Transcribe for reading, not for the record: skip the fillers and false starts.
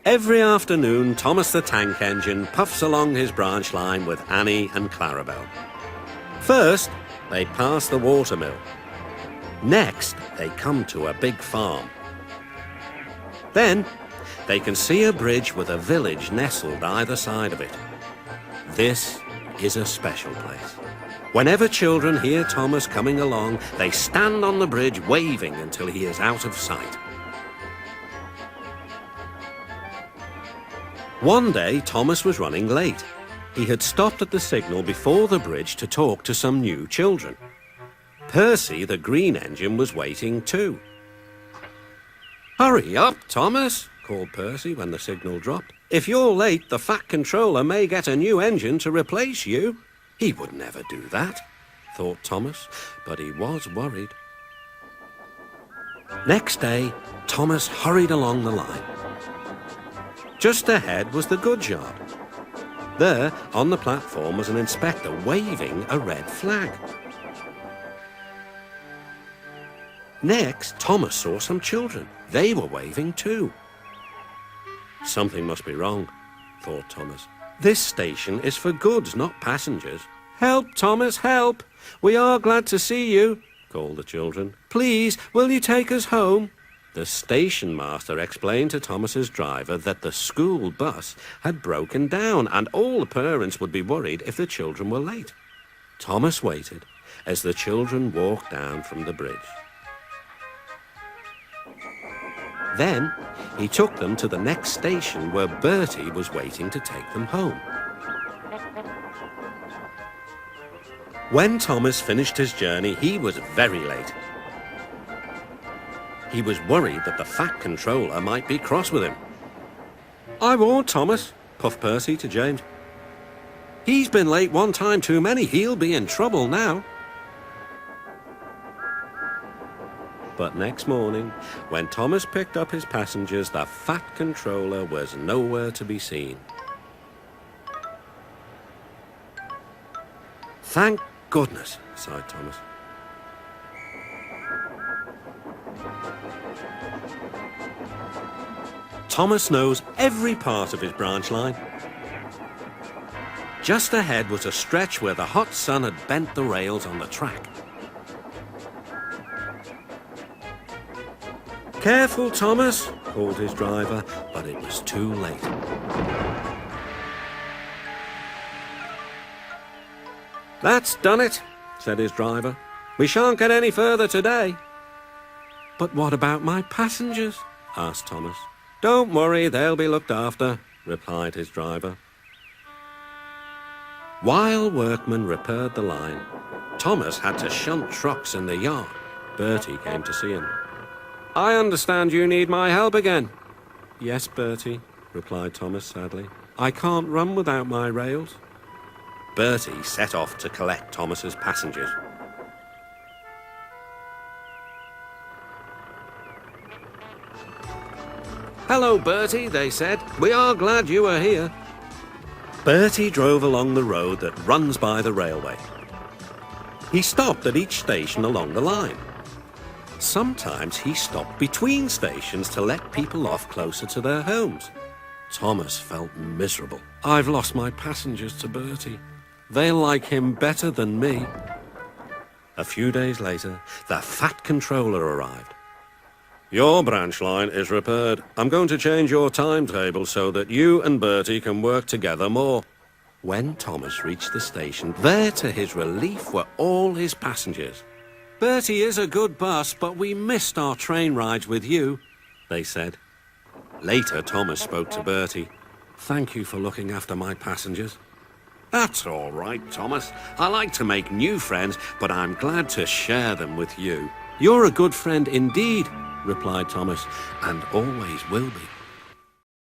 Every afternoon, Thomas the Tank Engine puffs along his branch line with Annie and Clarabel. First, they pass the watermill. Next, they come to a big farm. Then, they can see a bridge with a village nestled either side of it. This is a special place. Whenever children hear Thomas coming along, they stand on the bridge waving until he is out of sight. One day, Thomas was running late. He had stopped at the signal before the bridge to talk to some new children. Percy, the green engine, was waiting too. "Hurry up, Thomas," called Percy when the signal dropped. "If you're late, the Fat Controller may get a new engine to replace you." He would never do that, thought Thomas, but he was worried. Next day, Thomas hurried along the line. Just ahead was the goods yard. There, on the platform, was an inspector waving a red flag. Next, Thomas saw some children. They were waving too. Something must be wrong, thought Thomas. This station is for goods, not passengers. "Help, Thomas, help! We are glad to see you," called the children. "Please, will you take us home?" The station master explained to Thomas's driver that the school bus had broken down and all the parents would be worried if the children were late. Thomas waited as the children walked down from the bridge. Then he took them to the next station where Bertie was waiting to take them home. When Thomas finished his journey, he was very late. He was worried that the Fat Controller might be cross with him. "I warned Thomas," puffed Percy to James. "He's been late one time too many. He'll be in trouble now." But next morning, when Thomas picked up his passengers, the Fat Controller was nowhere to be seen. "Thank goodness," sighed Thomas. Thomas knows every part of his branch line. Just ahead was a stretch where the hot sun had bent the rails on the track. "Careful, Thomas," called his driver, but it was too late. "That's done it," said his driver. "We shan't get any further today." "But what about my passengers?" asked Thomas. "Don't worry, they'll be looked after," replied his driver. While workmen repaired the line, Thomas had to shunt trucks in the yard. Bertie came to see him. "I understand you need my help again." "Yes, Bertie," replied Thomas sadly. "I can't run without my rails." Bertie set off to collect Thomas's passengers. "Hello, Bertie," they said. "We are glad you are here." Bertie drove along the road that runs by the railway. He stopped at each station along the line. Sometimes he stopped between stations to let people off closer to their homes. Thomas felt miserable. "I've lost my passengers to Bertie. They'll like him better than me." A few days later, the Fat Controller arrived. "Your branch line is repaired. I'm going to change your timetable so that you and Bertie can work together more." When Thomas reached the station, there to his relief were all his passengers. "Bertie is a good bus, but we missed our train rides with you," they said. Later, Thomas spoke to Bertie. "Thank you for looking after my passengers." "That's all right, Thomas. I like to make new friends, but I'm glad to share them with you." "You're a good friend indeed," replied Thomas, "and always will be."